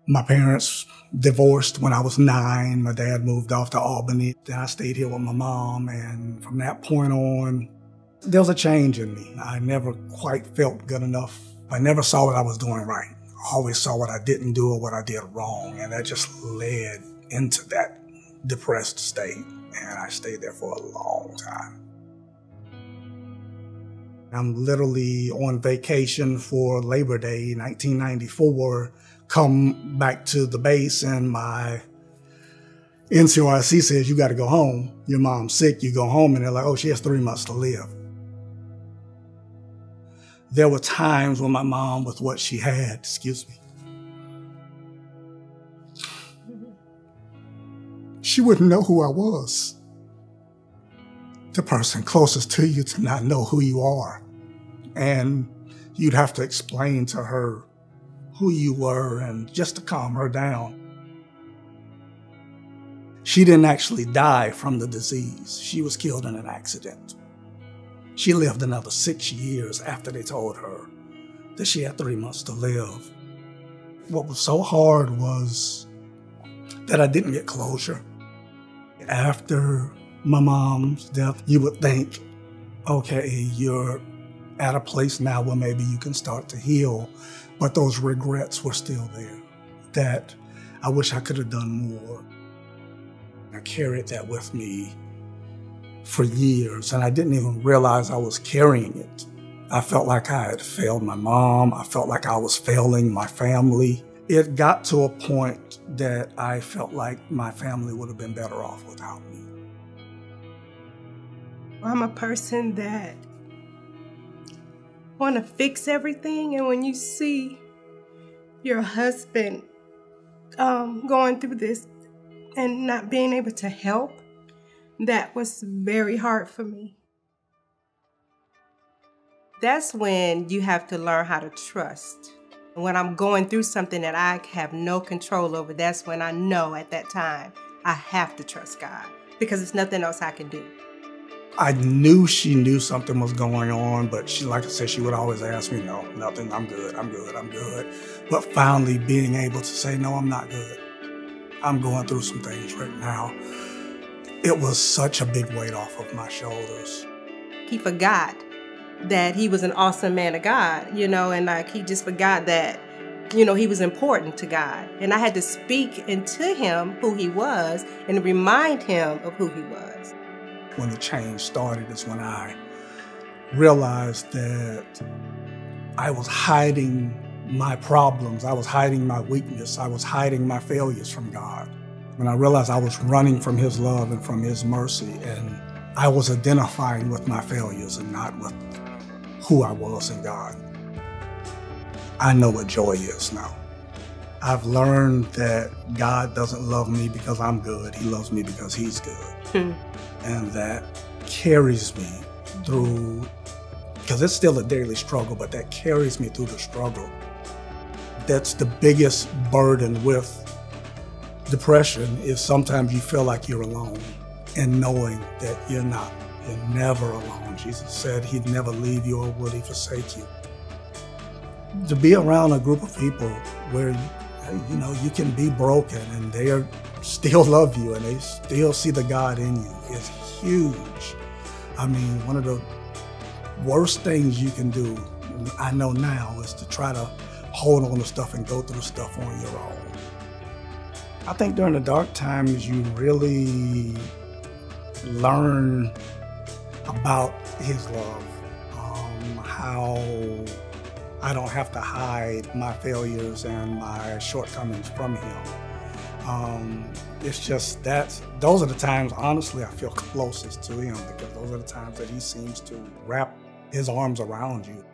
My parents divorced when I was 9. My dad moved off to Albany. Then I stayed here with my mom, and from that point on, there was a change in me. I never quite felt good enough. I never saw what I was doing right. I always saw what I didn't do or what I did wrong, and that just led into that depressed state, and I stayed there for a long time. I'm literally on vacation for Labor Day, 1994, come back to the base, and my NCOIC says, you got to go home. Your mom's sick, you go home, and they're like, oh, she has 3 months to live. There were times when my mom, with what she had, excuse me, she wouldn't know who I was. The person closest to you to not know who you are. And you'd have to explain to her who you were, and just to calm her down. She didn't actually die from the disease. She was killed in an accident. She lived another 6 years after they told her that she had 3 months to live. What was so hard was that I didn't get closure. After my mom's death, you would think, okay, you're at a place now where maybe you can start to heal, but those regrets were still there, that I wish I could have done more. I carried that with me for years, and I didn't even realize I was carrying it. I felt like I had failed my mom. I felt like I was failing my family. It got to a point that I felt like my family would have been better off without me. I'm a person that want to fix everything, and when you see your husband going through this and not being able to help, that was very hard for me. That's when you have to learn how to trust. When I'm going through something that I have no control over, that's when I know at that time I have to trust God, because there's nothing else I can do. I knew she knew something was going on, but she, like I said, she would always ask me, no, nothing, I'm good, I'm good, I'm good. But finally being able to say, no, I'm not good. I'm going through some things right now. It was such a big weight off of my shoulders. He forgot that he was an awesome man of God, you know, and like he just forgot that, you know, he was important to God. And I had to speak into him who he was and remind him of who he was. When the change started is when I realized that I was hiding my problems. I was hiding my weakness. I was hiding my failures from God. When I realized I was running from his love and from his mercy, and I was identifying with my failures and not with who I was in God. I know what joy is now. I've learned that God doesn't love me because I'm good. He loves me because he's good. And that carries me through, because it's still a daily struggle, but that carries me through the struggle. That's the biggest burden with depression, is sometimes you feel like you're alone, and knowing that you're not. You're never alone. Jesus said he'd never leave you or would he forsake you. To be around a group of people where you know you can be broken and they still love you and they still see the God in you is huge. I mean, one of the worst things you can do, I know now, is to try to hold on to stuff and go through stuff on your own. I think during the dark times, you really learn about his love, how I don't have to hide my failures and my shortcomings from him. It's just that those are the times, honestly, I feel closest to him, because those are the times that he seems to wrap his arms around you.